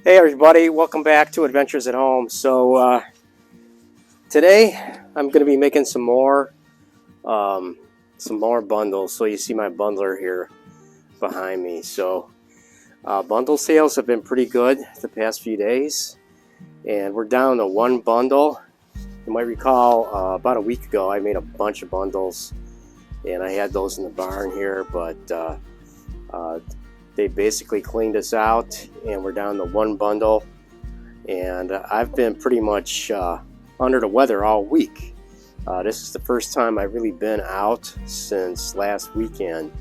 Hey everybody, welcome back to Adventures at Home. So today I'm going to be making some more bundles. So you see my bundler here behind me. So bundle sales have been pretty good the past few days, and we're down to one bundle. You might recall about a week ago I made a bunch of bundles, and I had those in the barn here, but they basically cleaned us out and we're down to one bundle. And I've been pretty much under the weather all week. This is the first time I've really been out since last weekend.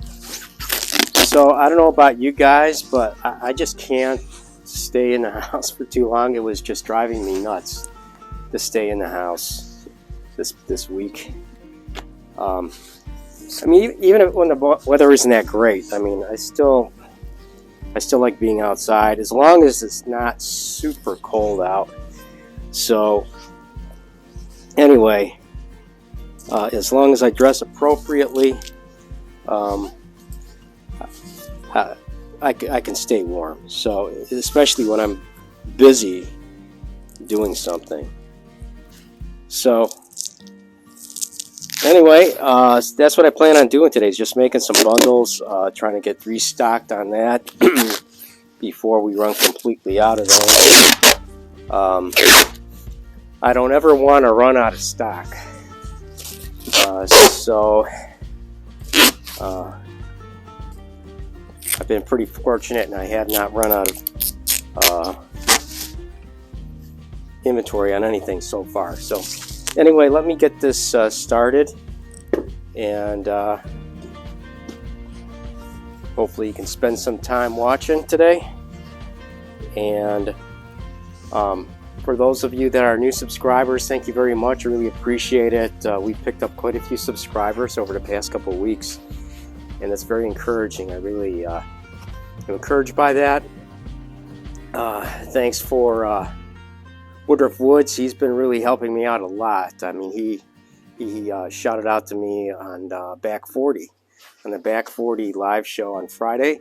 So I don't know about you guys, but I just can't stay in the house for too long. It was just driving me nuts to stay in the house this week. I mean, even when the weather isn't that great, I mean, I still like being outside as long as it's not super cold out. So anyway, as long as I dress appropriately, I can stay warm. So especially when I'm busy doing something. So anyway, that's what I plan on doing today, is just making some bundles, trying to get restocked on that before we run completely out of those. I don't ever want to run out of stock. So I've been pretty fortunate, and I have not run out of inventory on anything so far. So anyway, let me get this started, and hopefully you can spend some time watching today. And for those of you that are new subscribers, thank you very much. I really appreciate it. We picked up quite a few subscribers over the past couple of weeks, and it's very encouraging. I really am encouraged by that. Thanks for Woodruff Woods. He's been really helping me out a lot. I mean, he shouted out to me on Back 40, on the Back 40 live show on Friday.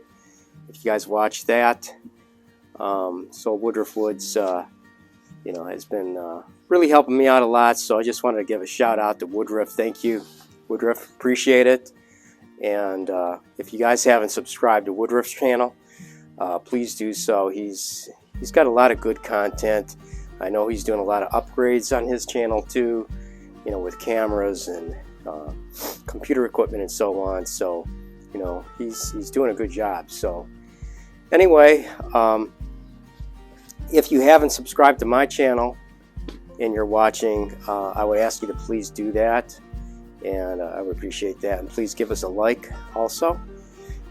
If you guys watched that, so Woodruff Woods, has been really helping me out a lot. So I just wanted to give a shout out to Woodruff. Thank you, Woodruff. Appreciate it. And if you guys haven't subscribed to Woodruff's channel, please do so. He's got a lot of good content. I know he's doing a lot of upgrades on his channel too, with cameras and computer equipment and so on. So, he's doing a good job. So anyway, if you haven't subscribed to my channel and you're watching, I would ask you to please do that, and I would appreciate that. And please give us a like also,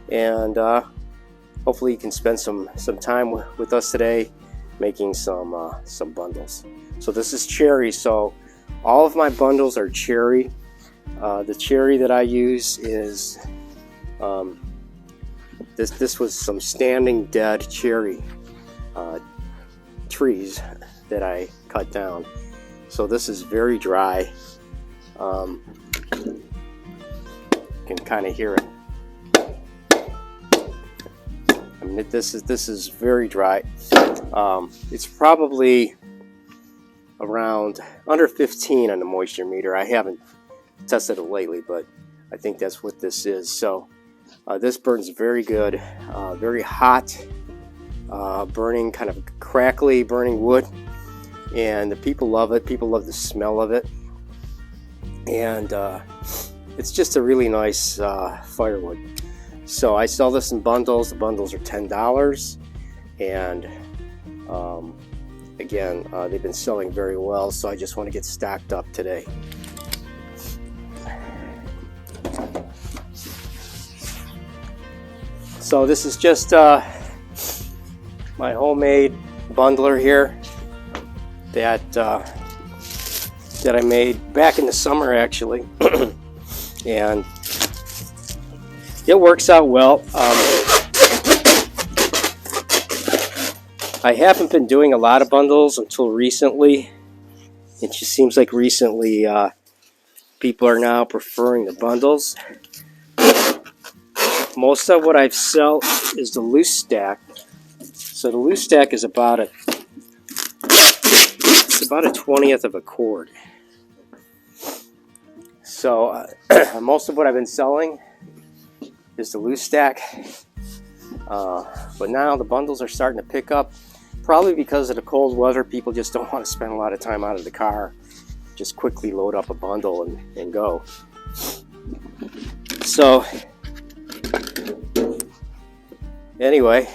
and hopefully you can spend some time with us today, making some bundles. So this is cherry. So all of my bundles are cherry. The cherry that I use is this was some standing dead cherry trees that I cut down. So this is very dry. You can kind of hear it. I mean, this is very dry. It's probably around under 15 on the moisture meter. I haven't tested it lately, but I think that's what this is. So this burns very good, very hot, burning, kind of crackly burning wood, and the people love it. People love the smell of it, and it's just a really nice firewood. So I sell this in bundles. The bundles are $10, and again, they've been selling very well, so I just want to get stocked up today. So this is just my homemade bundler here that I made back in the summer, actually. And it works out well. I haven't been doing a lot of bundles until recently. It just seems like recently people are now preferring the bundles. Most of what I sell is the loose stack. So the loose stack is about a 20th of a cord. So most of what I've been selling is the loose stack, but now the bundles are starting to pick up, probably because of the cold weather. People just don't want to spend a lot of time out of the car. Just quickly load up a bundle and go. So anyway,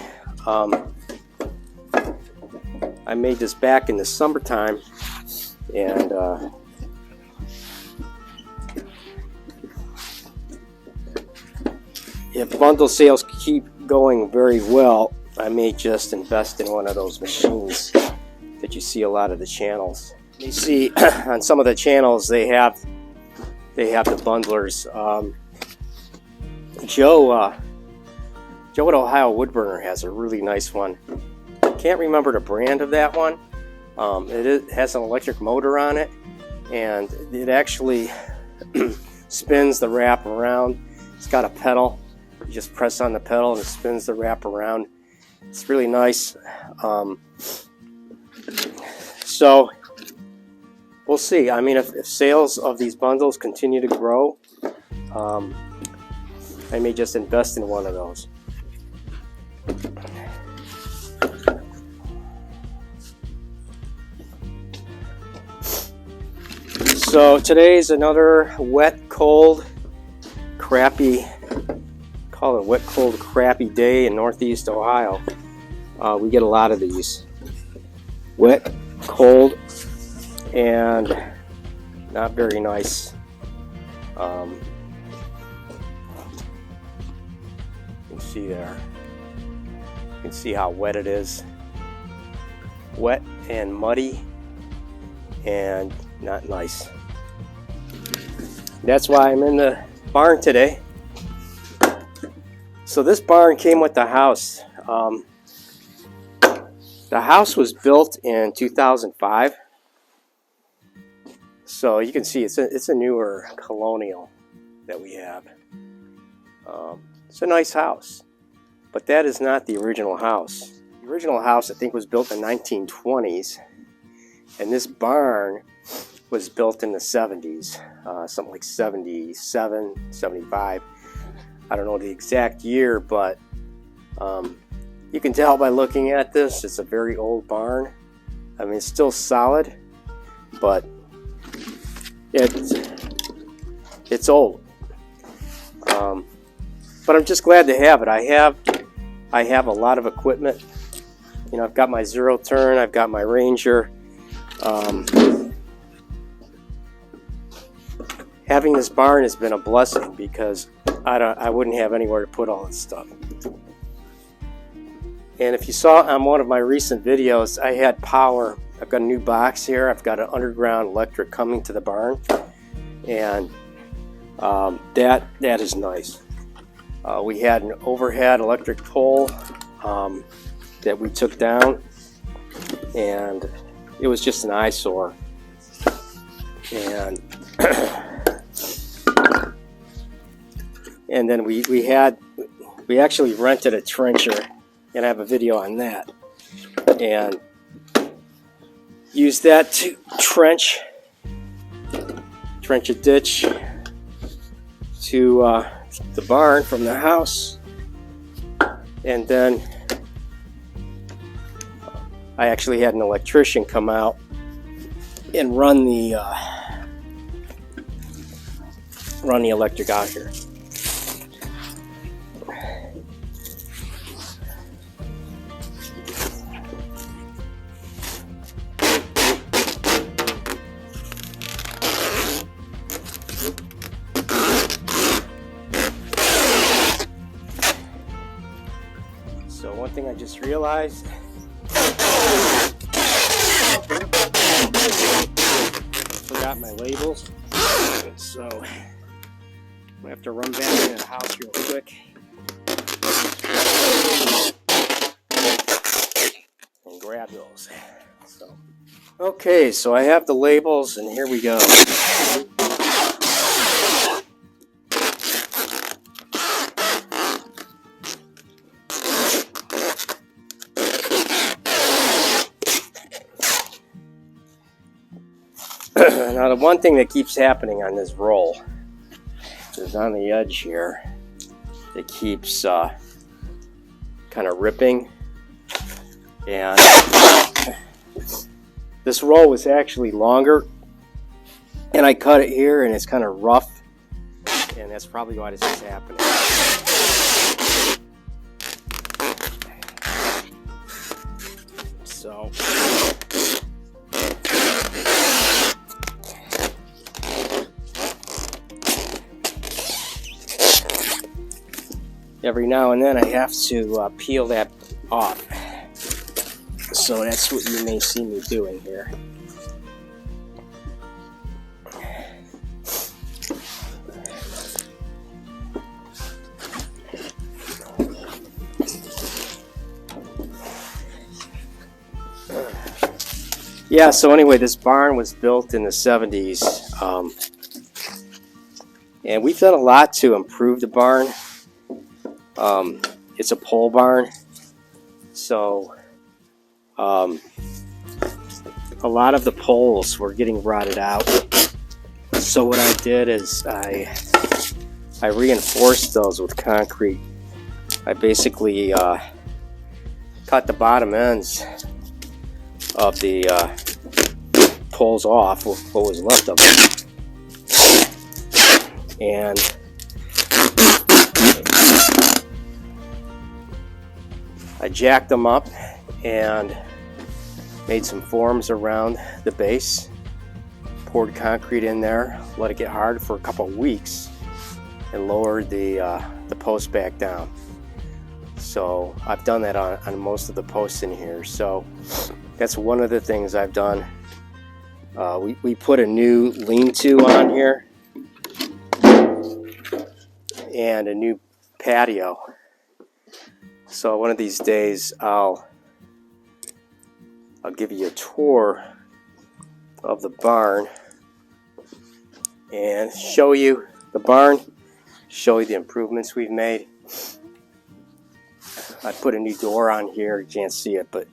I made this back in the summertime, and if bundle sales keep going very well, I may just invest in one of those machines that you see a lot of the channels. You see on some of the channels they have the bundlers. Joe at Ohio Woodburner has a really nice one. Can't remember the brand of that one. It has an electric motor on it, and it actually spins the wrap around. It's got a pedal. You just press on the pedal and it spins the wrap around. It's really nice. So we'll see. I mean, if sales of these bundles continue to grow, I may just invest in one of those. So today's another wet, cold, crappy, call it wet, cold, crappy day in Northeast Ohio. We get a lot of these. Wet, cold, and not very nice. You can see there. You can see how wet it is. Wet and muddy and not nice. That's why I'm in the barn today. So this barn came with the house. The house was built in 2005. So you can see it's a newer colonial that we have. It's a nice house, but that is not the original house. The original house, I think, was built in the 1920s, and this barn was built in the 70s, something like 77, 75. I don't know the exact year, but you can tell by looking at this, it's a very old barn. I mean, it's still solid, but it's old. But I'm just glad to have it. I have a lot of equipment. You know, I've got my zero turn, I've got my Ranger. Having this barn has been a blessing because I wouldn't have anywhere to put all this stuff. And if you saw on one of my recent videos, I had power. I've got a new box here. I've got an underground electric coming to the barn, and that is nice. We had an overhead electric pole that we took down, and it was just an eyesore. And and then we actually rented a trencher, and I have a video on that, and used that to trench a ditch to the barn from the house. And then I actually had an electrician come out and run the electric out here. So one thing I just realized, forgot my labels, so I'm gonna have to run back into the house real quick and grab those. Okay, so I have the labels, and here we go. Now the one thing that keeps happening on this roll is on the edge here, it keeps kind of ripping, and this roll was actually longer, and I cut it here and it's kind of rough, and that's probably why this is happening. So every now and then I have to peel that off. So that's what you may see me doing here. Yeah, so anyway, this barn was built in the 70s. And we've done a lot to improve the barn. It's a pole barn. So a lot of the poles were getting rotted out. So what I did is I reinforced those with concrete. I basically cut the bottom ends of the poles off, what was left of them, and I jacked them up and made some forms around the base, poured concrete in there, let it get hard for a couple of weeks, and lowered the post back down. So I've done that on most of the posts in here. So that's one of the things I've done. We put a new lean-to on here and a new patio. So one of these days I'll give you a tour of the barn and show you the barn, show you the improvements we've made. I put a new door on here. You can't see it, but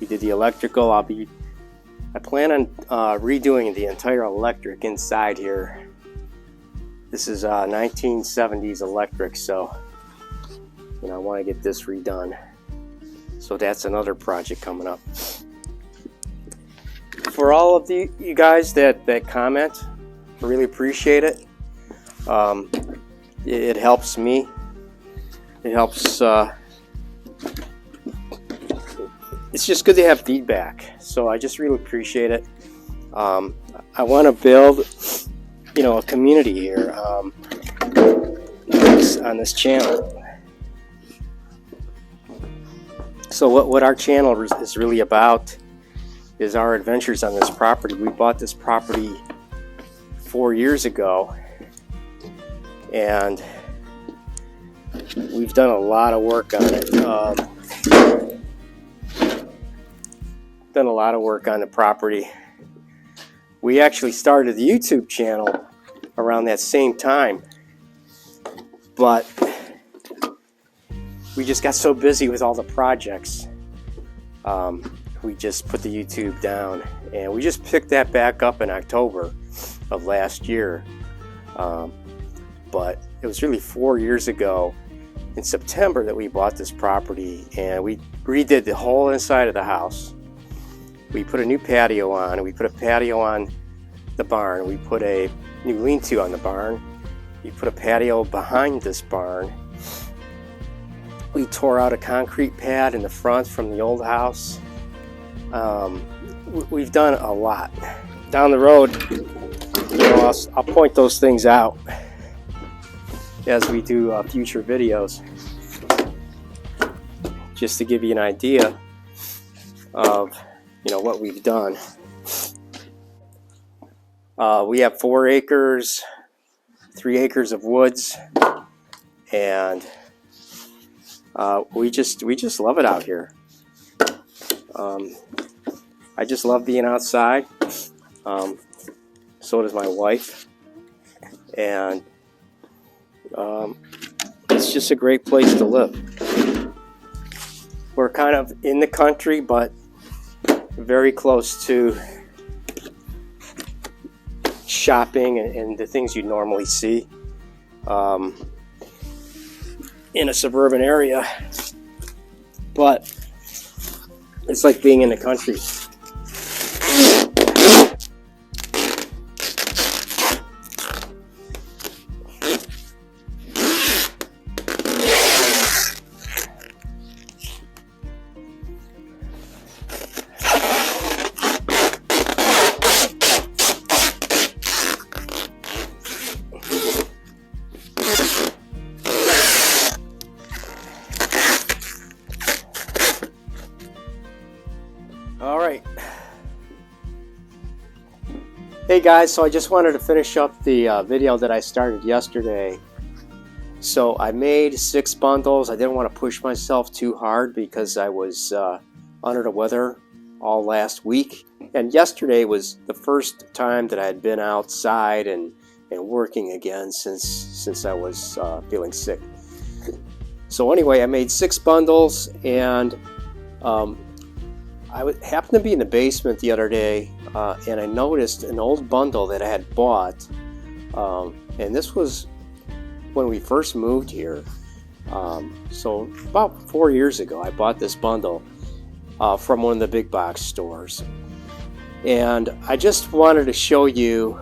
we did the electrical. I plan on redoing the entire electric inside here. This is 1970s electric, so I want to get this redone. So that's another project coming up. For all of you guys that comment, I really appreciate it. It helps me. It helps. It's just good to have feedback. So I just really appreciate it. I want to build, a community here on this channel. So what our channel is really about is our adventures on this property. We bought this property 4 years ago, and we've done a lot of work on it. Done a lot of work on the property. We actually started the YouTube channel around that same time, but we just got so busy with all the projects. We just put the YouTube down, and we just picked that back up in October of last year. But it was really 4 years ago in September that we bought this property, and we redid the whole inside of the house. We put a new patio on, we put a patio on the barn, we put a new lean-to on the barn, we put a patio behind this barn. We tore out a concrete pad in the front from the old house. We've done a lot. Down the road, I'll point those things out as we do future videos, just to give you an idea of what we've done. We have 4 acres, 3 acres of woods, and we just love it out here. I just love being outside. So does my wife, and it's just a great place to live. We're kind of in the country, but very close to shopping and the things you normally see in a suburban area, but it's like being in the country. All right. Hey guys, so I just wanted to finish up the video that I started yesterday. So I made 6 bundles. I didn't want to push myself too hard because I was under the weather all last week. And yesterday was the first time that I had been outside and working again since I was feeling sick. So anyway, I made 6 bundles, and I happened to be in the basement the other day, and I noticed an old bundle that I had bought, and this was when we first moved here. So about 4 years ago, I bought this bundle from one of the big box stores, and I just wanted to show you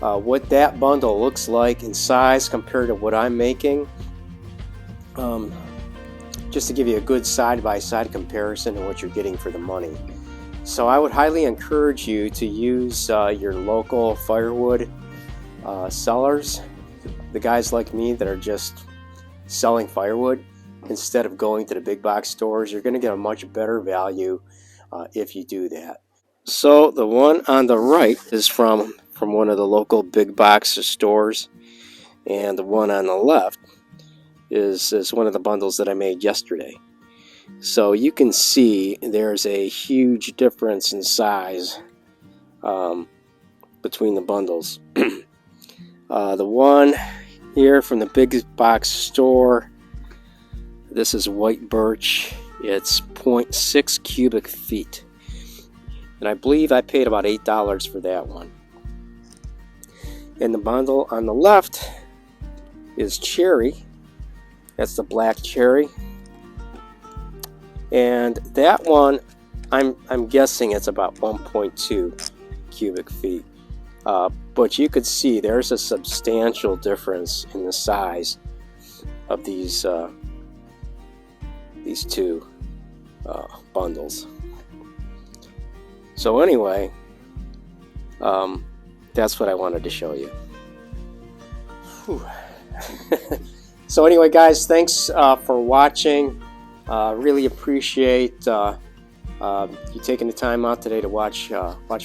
what that bundle looks like in size compared to what I'm making. Just to give you a good side-by-side comparison of what you're getting for the money. So I would highly encourage you to use your local firewood sellers, the guys like me that are just selling firewood, instead of going to the big box stores. You're going to get a much better value if you do that. So the one on the right is from one of the local big box stores, and the one on the left is one of the bundles that I made yesterday. So you can see there's a huge difference in size between the bundles. The one here from the big box store, this is white birch. It's 0.6 cubic feet, and I believe I paid about $8 for that one. And the bundle on the left is cherry. That's the black cherry, and that one I'm guessing it's about 1.2 cubic feet. But you could see there's a substantial difference in the size of these two bundles. So anyway, that's what I wanted to show you. So anyway, guys, thanks for watching. Really appreciate you taking the time out today to watch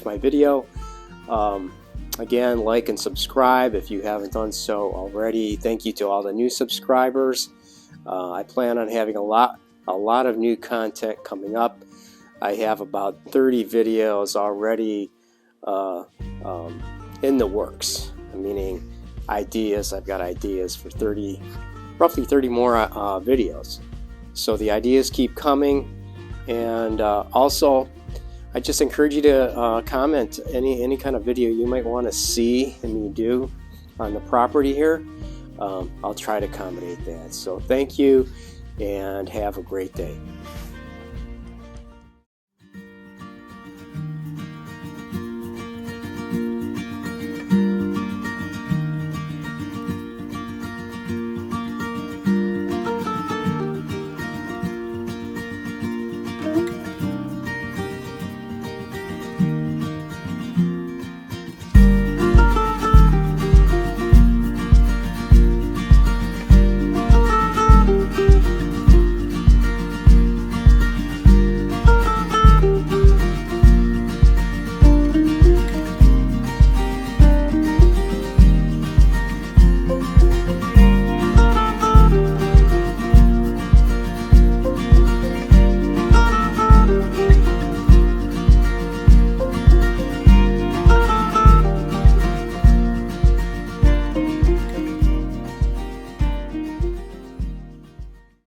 my video. Again, like and subscribe if you haven't done so already. Thank you to all the new subscribers. I plan on having a lot of new content coming up. I have about 30 videos already in the works, meaning ideas. I've got ideas for roughly 30 more videos. So the ideas keep coming, and also I just encourage you to comment any kind of video you might want to see me do on the property here. I'll try to accommodate that. So thank you, and have a great day.